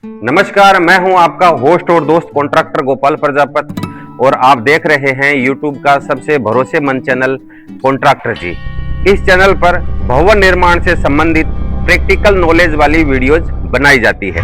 नमस्कार, मैं हूं आपका होस्ट और दोस्त कॉन्ट्रैक्टर गोपाल प्रजापत और आप देख रहे हैं यूट्यूब का सबसे भरोसेमंद चैनल कॉन्ट्रैक्टर जी। इस चैनल पर भवन निर्माण से संबंधित प्रैक्टिकल नॉलेज वाली वीडियोज बनाई जाती है।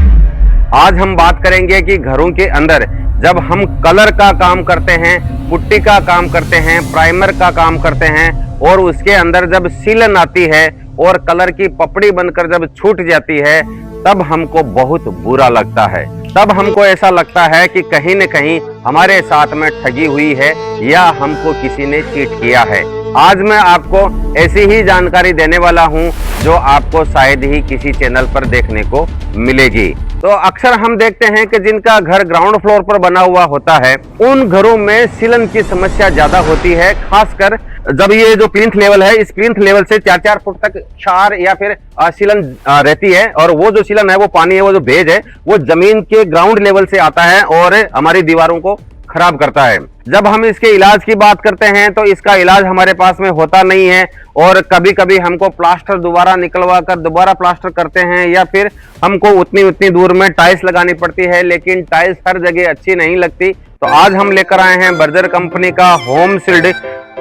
आज हम बात करेंगे कि घरों के अंदर जब हम कलर का काम करते हैं, पुट्टी का काम करते हैं, प्राइमर का काम करते हैं और उसके अंदर जब सीलन आती है और कलर की पपड़ी बनकर जब छूट जाती है तब हमको बहुत बुरा लगता है। तब हमको ऐसा लगता है कि कहीं न कहीं हमारे साथ में ठगी हुई है या हमको किसी ने चीट किया है। आज मैं आपको ऐसी ही जानकारी देने वाला हूं जो आपको शायद ही किसी चैनल पर देखने को मिलेगी। तो अक्सर हम देखते हैं कि जिनका घर ग्राउंड फ्लोर पर बना हुआ होता है उन घरों में सीलन की समस्या ज्यादा होती है, खासकर जब ये जो प्लिंथ लेवल है, इस प्लिंथ लेवल से 4-4 फुट तक क्षार या फिर सीलन रहती है और वो जो सीलन है, वो पानी है, वो जो भेज है, वो जमीन के ग्राउंड लेवल से आता है और हमारी दीवारों को खराब करता है। जब हम इसके इलाज की बात करते हैं तो इसका इलाज हमारे पास में होता नहीं है और कभी कभी हमको प्लास्टर दोबारा निकलवा कर दोबारा प्लास्टर करते हैं या फिर हमको उतनी दूर में टाइल्स लगानी पड़ती है, लेकिन टाइल्स हर जगह अच्छी नहीं लगती। तो आज हम लेकर आए हैं बर्जर कंपनी का होम सील्ड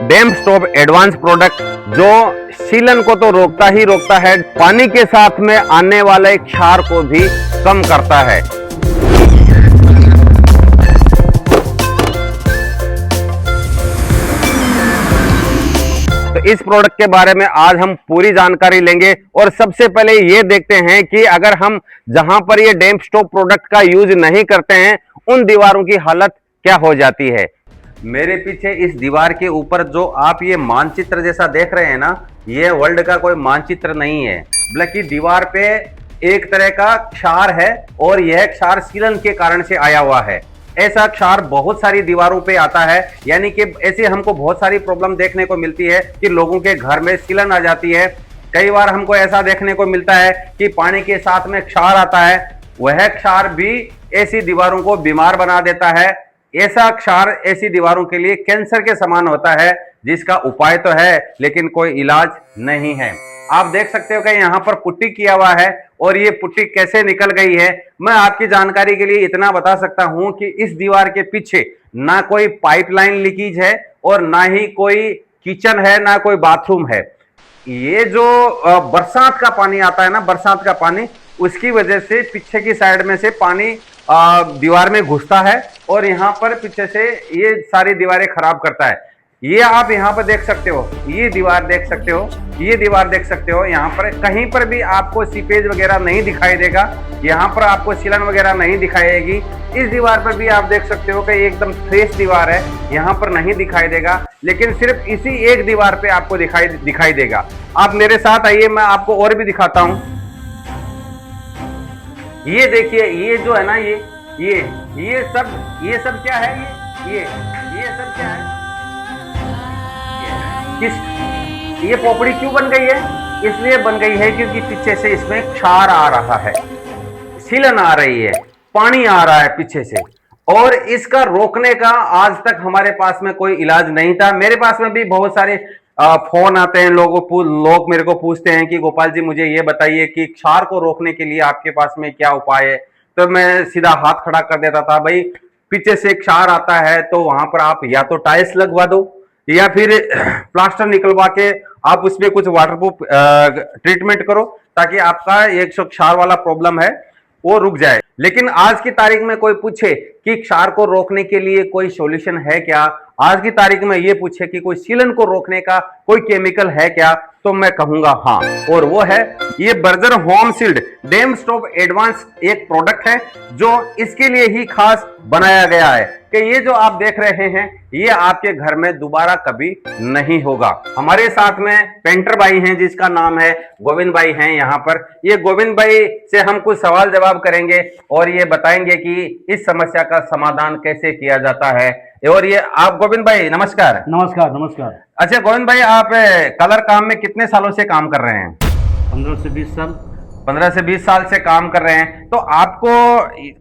डैम्प स्टॉप एडवांस प्रोडक्ट, जो सीलन को तो रोकता ही रोकता है, पानी के साथ में आने वाले क्षार को भी कम करता है। तो इस प्रोडक्ट के बारे में आज हम पूरी जानकारी लेंगे और सबसे पहले ये देखते हैं कि अगर हम जहां पर ये डैम्प स्टॉप प्रोडक्ट का यूज नहीं करते हैं उन दीवारों की हालत क्या हो जाती है। मेरे पीछे इस दीवार के ऊपर जो आप ये मानचित्र जैसा देख रहे हैं ना, ये वर्ल्ड का कोई मानचित्र नहीं है, बल्कि दीवार पे एक तरह का क्षार है और यह क्षार सीलन के कारण से आया हुआ है। ऐसा क्षार बहुत सारी दीवारों पे आता है, यानी कि ऐसे हमको बहुत सारी प्रॉब्लम देखने को मिलती है कि लोगों के घर में सीलन आ जाती है। कई बार हमको ऐसा देखने को मिलता है कि पानी के साथ में क्षार आता है, वह क्षार भी ऐसी दीवारों को बीमार बना देता है। ऐसा क्षार ऐसी दीवारों के लिए कैंसर के समान होता है, जिसका उपाय तो है लेकिन कोई इलाज नहीं है। आप देख सकते हो कि यहाँ पर पुट्टी किया हुआ है और ये पुट्टी कैसे निकल गई है। मैं आपकी जानकारी के लिए इतना बता सकता हूं कि इस दीवार के पीछे ना कोई पाइपलाइन लीकेज है और ना ही कोई किचन है, ना कोई बाथरूम है। ये जो बरसात का पानी आता है ना, बरसात का पानी, उसकी वजह से पीछे की साइड में से पानी दीवार में घुसता है और यहाँ पर पीछे से ये सारी दीवारें खराब करता है। ये आप यहाँ पर देख सकते हो, ये दीवार देख सकते हो, ये दीवार देख सकते हो। यहाँ पर कहीं पर भी आपको सीपेज वगैरह नहीं दिखाई देगा, यहाँ पर आपको सीलन वगैरह नहीं दिखाई देगी। इस दीवार पर भी आप देख सकते हो कि एकदम फ्रेश दीवार है, यहाँ पर नहीं दिखाई देगा, लेकिन सिर्फ इसी एक दीवार पे आपको दिखाई देगा। आप मेरे साथ आइए, मैं आपको और भी दिखाता हूँ। ये देखिए, ये जो है ना, ये सब क्या है, ये सब क्या है, ये पोपड़ी क्यों बन गई है? इसलिए बन गई है क्योंकि पीछे से इसमें क्षार आ रहा है, सीलन आ रही है, पानी आ रहा है पीछे से, और इसका रोकने का आज तक हमारे पास में कोई इलाज नहीं था। मेरे पास में भी बहुत सारे फोन आते हैं, लोग मेरे को पूछते हैं कि गोपाल जी मुझे ये बताइए कि क्षार को रोकने के लिए आपके पास में क्या उपाय है। तो मैं सीधा हाथ खड़ा कर देता था, भाई पीछे से क्षार आता है तो वहां पर आप या तो टाइल्स लगवा दो या फिर प्लास्टर निकलवा के आप उसमें कुछ वाटरप्रूफ ट्रीटमेंट करो ताकि आपका ये जो क्षार वाला प्रॉब्लम है वो रुक जाए। लेकिन आज की तारीख में कोई पूछे कि क्षार को रोकने के लिए कोई सॉल्यूशन है क्या, आज की तारीख में ये पूछे कि कोई सीलन को रोकने का कोई केमिकल है क्या, तो मैं कहूंगा हाँ, और वो है ये बर्जर होम सील्ड डैम्प स्टॉप एडवांस। एक प्रोडक्ट है जो इसके लिए ही खास बनाया गया है कि ये जो आप देख रहे हैं ये आपके घर में दोबारा कभी नहीं होगा। हमारे साथ में पेंटर भाई हैं जिसका नाम है गोविंद भाई हैं यहाँ पर। ये गोविंद भाई से हम कुछ सवाल जवाब करेंगे और ये बताएंगे कि इस समस्या का समाधान कैसे किया जाता है। और ये आप गोविंद भाई नमस्कार। नमस्कार नमस्कार। अच्छा गोविंद भाई, आप कलर काम में कितने सालों से काम कर रहे हैं? 15 से 20 साल। 15 से 20 साल से काम कर रहे हैं। तो आपको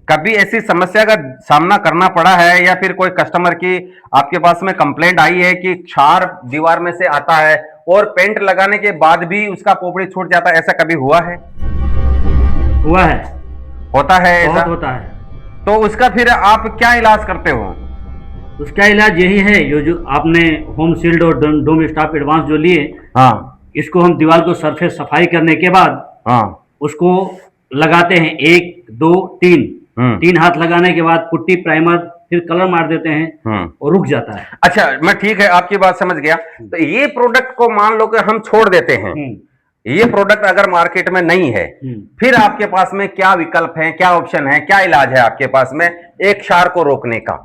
कभी ऐसी समस्या का सामना करना पड़ा है या फिर कोई कस्टमर की आपके पास में कंप्लेंट आई है कि क्षार दीवार में से आता है और पेंट लगाने के बाद भी उसका पोपड़ी छूट जाता है, ऐसा कभी हुआ है? हुआ है। होता है ऐसा? बहुत होता है। तो उसका फिर आप क्या इलाज करते हो? उसका इलाज यही है, ये जो आपने होम शील्ड और डोम स्टॉप एडवांस जो लिए, हाँ इसको हम दीवार को सरफेस सफाई करने के बाद हाँ उसको लगाते हैं, 1 2 3 3 हाथ लगाने के बाद पुट्टी, प्राइमर, फिर कलर मार देते हैं और रुक जाता है। अच्छा, मैं ठीक है आपकी बात समझ गया। तो ये प्रोडक्ट को मान लो कि हम छोड़ देते हैं, ये प्रोडक्ट अगर मार्केट में नहीं है, फिर आपके पास में क्या विकल्प है, क्या ऑप्शन है, क्या इलाज है आपके पास में एक क्षार को रोकने का?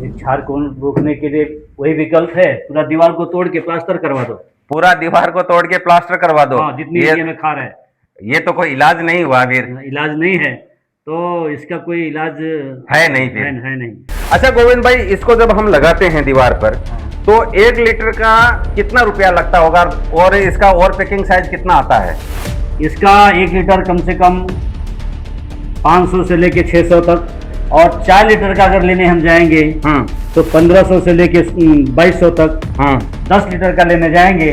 एक क्षार को रोकने के लिए वही विकल्प है, पूरा दीवार को तोड़ के प्लास्टर करवा दो। पूरा दीवार को तोड़ के प्लास्टर करवा दो? हाँ, जितनी एरिया में खार है। ये तो कोई इलाज नहीं हुआ, फिर इलाज नहीं है तो इसका कोई इलाज है नहीं फिर? है नहीं। अच्छा गोविंद भाई, इसको जब हम लगाते हैं दीवार पर तो 1 लीटर का कितना रुपया लगता होगा, और इसका और पैकिंग साइज कितना आता है? इसका 1 लीटर कम से कम 500 से लेके 600 तक, और 4 लीटर का अगर लेने हम जाएंगे तो 1500 से लेके 2200 तक। 10 लीटर का लेने जाएंगे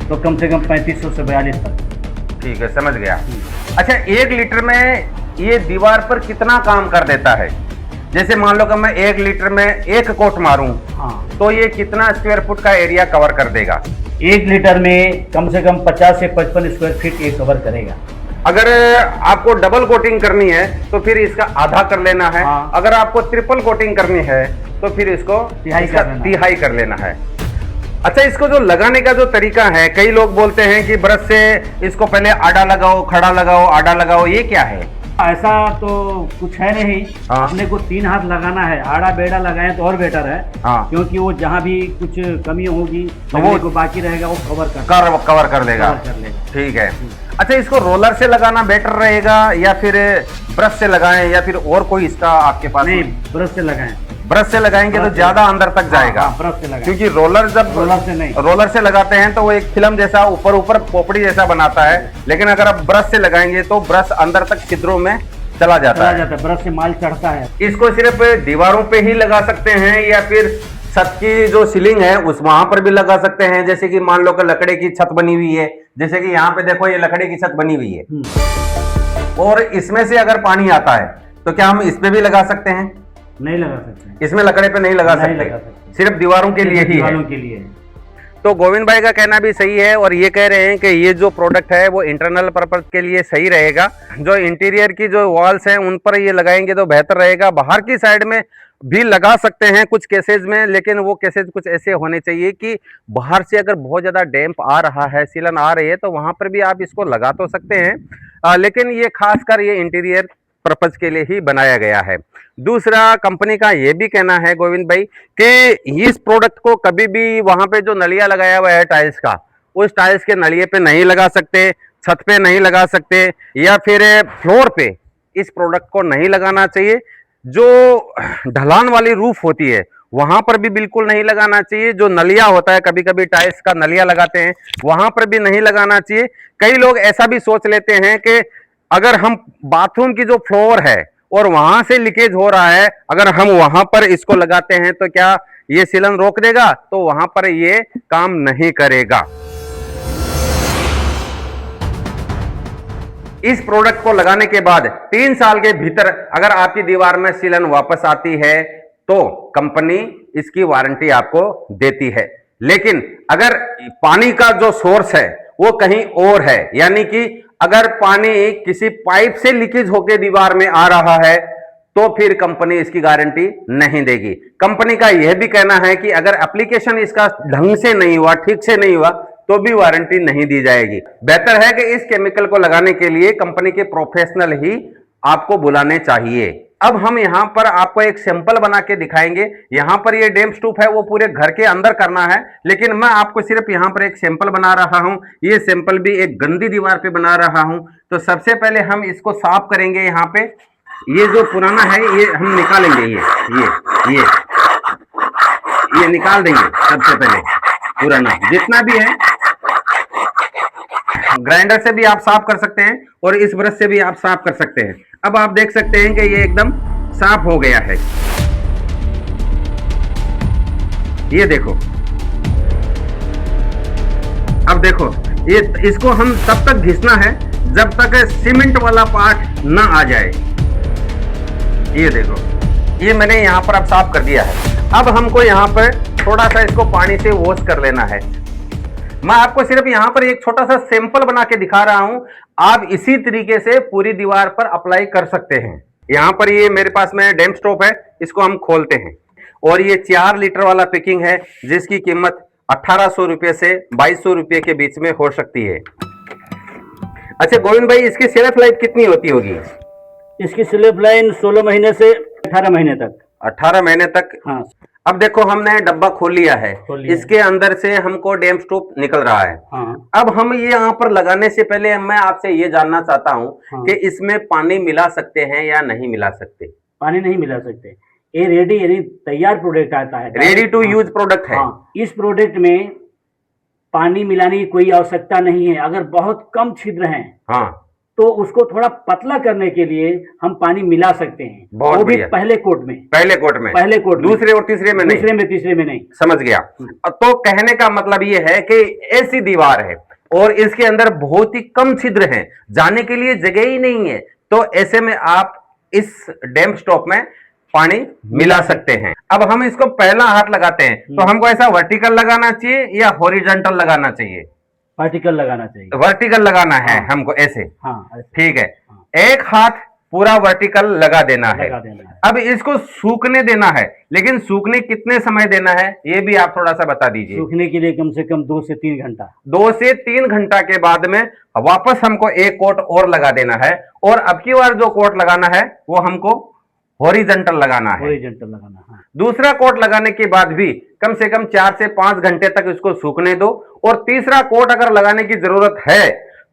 तो कम से कम 3500 से 42 तक। ठीक है, समझ गया। अच्छा, 1 लीटर में ये दीवार पर कितना काम कर देता है? जैसे मान लो कि मैं 1 लीटर में 1 कोट मारूं, तो ये कितना स्क्वायर फुट का एरिया कवर कर देगा? 1 लीटर में कम से कम 50 से 55 स्क्वायर फीट ये कवर करेगा। अगर आपको डबल कोटिंग करनी है तो फिर इसका आधा कर लेना है। अगर आपको ट्रिपल कोटिंग करनी है तो फिर इसको तिहाई कर लेना है। अच्छा, इसको जो लगाने का जो तरीका है, कई लोग बोलते हैं कि ब्रश से इसको पहले आड़ा लगाओ, खड़ा लगाओ, आड़ा लगाओ, ये क्या है? ऐसा तो कुछ है नहीं। अपने को 3 हाथ लगाना है, आड़ा बेड़ा लगाएं तो और बेटर है। क्योंकि वो जहाँ भी कुछ कमी होगी तो वो को बाकी रहेगा, वो कवर कर देगा। ठीक है। अच्छा, इसको रोलर से लगाना बेटर रहेगा या फिर ब्रश से लगाएं, या फिर और कोई इसका आपके पास? नहीं, ब्रश से लगाएं। ब्रश से लगाएंगे तो ज्यादा अंदर तक जाएगा। ब्रश से लगाएं, क्योंकि रोलर से लगाते हैं तो वो एक फिल्म जैसा ऊपर पोपड़ी जैसा बनाता है, लेकिन अगर आप ब्रश से लगाएंगे तो ब्रश अंदर तक छिद्रों में चला जाता है। ब्रश से माल चढ़ता है। इसको सिर्फ दीवारों पे ही लगा सकते हैं या फिर छत की जो सीलिंग है उस वहां पर भी लगा सकते हैं? जैसे कि मान लो कि लकड़े की छत बनी हुई है, जैसे कि यहाँ पे देखो ये लकड़े की छत बनी हुई है, और इसमें से अगर पानी आता है तो क्या हम इस पे भी लगा सकते हैं? नहीं लगा सकते, इसमें लकड़े पे नहीं लगा सकते, सिर्फ दीवारों के लिए ही है। तो गोविंद भाई का कहना भी सही है, और ये कह रहे हैं कि ये जो प्रोडक्ट है वो इंटरनल पर्पज के लिए सही रहेगा। जो इंटीरियर की जो वॉल्स हैं उन पर ये लगाएंगे तो बेहतर रहेगा। बाहर की साइड में भी लगा सकते हैं कुछ केसेज में, लेकिन वो केसेज कुछ ऐसे होने चाहिए कि बाहर से अगर बहुत ज़्यादा डैम्प आ रहा है, सीलन आ रही है, तो वहाँ पर भी आप इसको लगा तो सकते हैं, लेकिन ये खासकर ये इंटीरियर पर्पज के लिए ही बनाया गया है। दूसरा, कंपनी का ये भी कहना है गोविंद भाई कि इस प्रोडक्ट को कभी भी वहां पे जो नलिया लगाया हुआ है टाइल्स का, उस टाइल्स के नलिए पे नहीं लगा सकते, छत पे नहीं लगा सकते, या फिर फ्लोर पे इस प्रोडक्ट को नहीं लगाना चाहिए। जो ढलान वाली रूफ होती है वहां पर भी बिल्कुल नहीं लगाना चाहिए। जो नलिया होता है, कभी कभी टाइल्स का नलिया लगाते हैं, वहां पर भी नहीं लगाना चाहिए। कई लोग ऐसा भी सोच लेते हैं कि अगर हम बाथरूम की जो फ्लोर है और वहां से लीकेज हो रहा है, अगर हम वहां पर इसको लगाते हैं तो क्या ये सीलन रोक देगा? तो वहां पर ये काम नहीं करेगा। इस प्रोडक्ट को लगाने के बाद 3 साल के भीतर अगर आपकी दीवार में सीलन वापस आती है तो कंपनी इसकी वारंटी आपको देती है। लेकिन अगर पानी का जो सोर्स है वो कहीं और है, यानी कि अगर पानी किसी पाइप से लीकेज होकर दीवार में आ रहा है, तो फिर कंपनी इसकी गारंटी नहीं देगी। कंपनी का यह भी कहना है कि अगर एप्लीकेशन इसका ढंग से नहीं हुआ, ठीक से नहीं हुआ, तो भी वारंटी नहीं दी जाएगी। बेहतर है कि इस केमिकल को लगाने के लिए कंपनी के प्रोफेशनल ही आपको बुलाने चाहिए। अब हम यहां पर आपको एक सैंपल बना के दिखाएंगे। यहां पर ये डैम्प स्टूप है वो पूरे घर के अंदर करना है, लेकिन मैं आपको सिर्फ यहां पर एक सैंपल बना रहा हूं। ये सैंपल भी एक गंदी दीवार पे बना रहा हूं। तो सबसे पहले हम इसको साफ करेंगे। यहाँ पे ये जो पुराना है ये हम निकालेंगे, ये निकाल देंगे सबसे पहले। पुराना जितना भी है, ग्राइंडर से भी आप साफ कर सकते हैं और इस ब्रश से भी आप साफ कर सकते हैं। अब आप देख सकते हैं कि ये एकदम साफ हो गया है। ये देखो, अब देखो, ये इसको हम तब तक घिसना है जब तक सीमेंट वाला पार्ट ना आ जाए। ये देखो, ये मैंने यहाँ पर अब साफ कर दिया है। अब हमको यहाँ पर थोड़ा सा इसको पानी से वॉश कर लेना है। मैं आपको सिर्फ यहाँ पर एक छोटा सा सैंपल बना के दिखा रहा हूं, आप इसी तरीके से पूरी दीवार पर अप्लाई कर सकते हैं। यहाँ पर ये मेरे पास में डैम्प स्टॉप है, इसको हम खोलते हैं और ये 4 लीटर वाला पैकिंग है जिसकी कीमत 1800 रुपये से 2200 रुपये के बीच में हो सकती है। अच्छा गोविंद भाई, इसकी शेल्फ लाइफ कितनी होती होगी? इसकी स्लिप लाइन 16 महीने से 18 महीने तक। 18 महीने तक। हाँ। अब देखो, हमने डब्बा खोल लिया है, इसके अंदर से हमको डैम्प स्टॉप निकल रहा है। हाँ। अब हम ये यहाँ पर लगाने से पहले मैं आपसे ये जानना चाहता हूँ कि इसमें पानी मिला सकते हैं या नहीं मिला सकते? पानी नहीं मिला सकते, ये रेडी यानी तैयार प्रोडक्ट आता है, रेडी टू यूज प्रोडक्ट है। हाँ। इस प्रोडक्ट में पानी मिलाने की कोई आवश्यकता नहीं है। अगर बहुत कम छिद्र हैं, हाँ, तो उसको थोड़ा पतला करने के लिए हम पानी मिला सकते हैं, वो भी पहले कोट में। पहले कोट में, दूसरे और तीसरे में नहीं। तीसरे में नहीं। समझ गया। तो कहने का मतलब ये है कि ऐसी दीवार है और इसके अंदर बहुत ही कम छिद्र हैं, जाने के लिए जगह ही नहीं है, तो ऐसे में आप इस डैम्प स्टॉप में पानी मिला सकते हैं। अब हम इसको पहला हाथ लगाते हैं, तो हमको ऐसा वर्टिकल लगाना चाहिए या हॉरिजॉन्टल लगाना चाहिए? वर्टिकल लगाना चाहिए। वर्टिकल लगाना है। हाँ। हमको ऐसे। हाँ, ठीक है। हाँ। एक हाथ पूरा वर्टिकल लगा देना है। अब इसको सूखने देना है, लेकिन सूखने कितने समय देना है ये भी आप थोड़ा सा बता दीजिए। सूखने के लिए कम से कम 2 से 3 घंटा। 2 से 3 घंटा के बाद में वापस हमको एक कोट और लगा देना है, और अब की बार जो कोट लगाना है वो हमको हॉरिजॉन्टल लगाना है। हाँ। दूसरा कोट लगाने के बाद भी कम से कम 4 से 5 घंटे तक इसको सूखने दो, और तीसरा कोट अगर लगाने की जरूरत है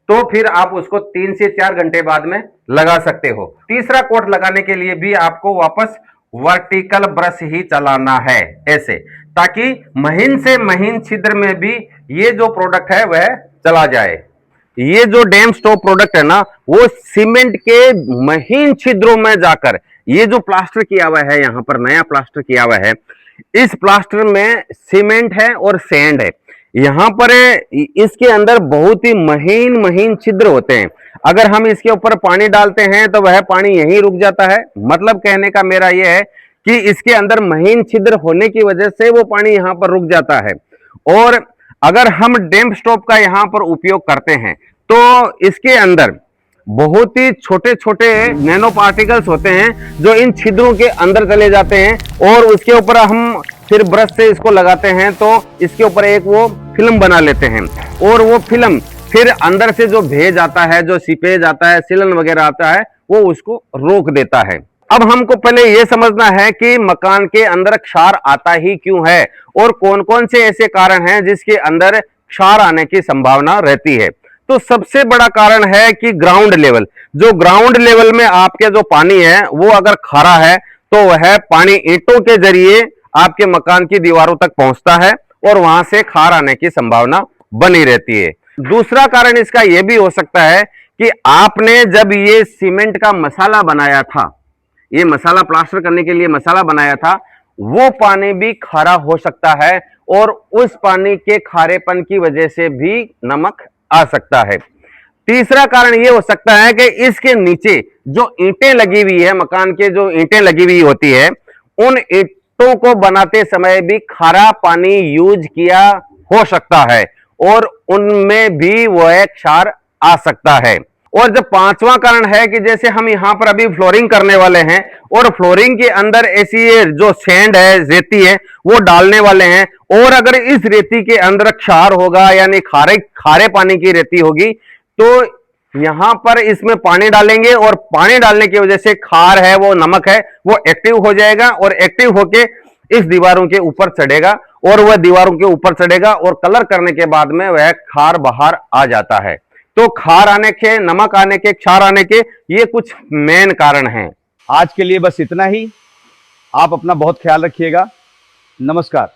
तो फिर आप उसको 3 से 4 घंटे बाद में लगा सकते हो। तीसरा कोट लगाने के लिए भी आपको वापस वर्टिकल ब्रश ही चलाना है ऐसे, ताकि महीन से महीन छिद्र में भी ये जो प्रोडक्ट है वह चला जाए। ये जो डैम्प स्टॉप प्रोडक्ट है ना, वो सीमेंट के महीन छिद्रों में जाकर, ये जो प्लास्टर किया हुआ है, यहाँ पर नया प्लास्टर किया हुआ है, इस प्लास्टर में सीमेंट है और सैंड है। यहाँ पर इसके अंदर बहुत ही महीन महीन छिद्र होते हैं। अगर हम इसके ऊपर पानी डालते हैं तो वह पानी यहीं रुक जाता है। मतलब कहने का मेरा यह है कि इसके अंदर महीन छिद्र होने की वजह से वो पानी यहाँ पर रुक जाता है। और अगर हम डैम्प स्टॉप का यहाँ पर उपयोग करते हैं तो इसके अंदर बहुत ही छोटे छोटे नैनो पार्टिकल्स होते हैं जो इन छिद्रों के अंदर चले जाते हैं, और उसके ऊपर हम फिर ब्रश से इसको लगाते हैं तो इसके ऊपर एक वो फिल्म बना लेते हैं, और वो फिल्म फिर अंदर से जो भेज आता है, जो सीपेज आता है, सीलन वगैरह आता है, वो उसको रोक देता है। अब हमको पहले ये समझना है कि मकान के अंदर क्षार आता ही क्यों है, और कौन कौन से ऐसे कारण हैं जिसके अंदर क्षार आने की संभावना रहती है। तो सबसे बड़ा कारण है कि ग्राउंड लेवल, जो ग्राउंड लेवल में आपके जो पानी है वो अगर खारा है तो वह पानी ईंटों के जरिए आपके मकान की दीवारों तक पहुंचता है और वहां से खार आने की संभावना बनी रहती है। दूसरा कारण इसका यह भी हो सकता है कि आपने जब ये सीमेंट का मसाला बनाया था, ये मसाला प्लास्टर करने के लिए मसाला बनाया था, वो पानी भी खारा हो सकता है, और उस पानी के खारेपन की वजह से भी नमक आ सकता है। तीसरा कारण यह हो सकता है कि इसके नीचे जो ईंटें लगी हुई है, मकान के जो ईंटें लगी हुई होती है, उन ईंटों को बनाते समय भी खारा पानी यूज किया हो सकता है और उनमें भी वह क्षार आ सकता है। और जो पांचवा कारण है कि जैसे हम यहाँ पर अभी फ्लोरिंग करने वाले हैं और फ्लोरिंग के अंदर ऐसी जो सैंड है, रेती है, वो डालने वाले हैं, और अगर इस रेती के अंदर क्षार होगा यानी खारे पानी की रेती होगी तो यहां पर इसमें पानी डालेंगे और पानी डालने की वजह से खार है, वो नमक है, वो एक्टिव हो जाएगा और एक्टिव होके इस दीवारों के ऊपर चढ़ेगा और वह दीवारों के ऊपर चढ़ेगा और कलर करने के बाद में वह खार बाहर आ जाता है। तो खार आने के, नमक आने के, क्षार आने के ये कुछ मेन कारण हैं। आज के लिए बस इतना ही। आप अपना बहुत ख्याल रखिएगा। नमस्कार।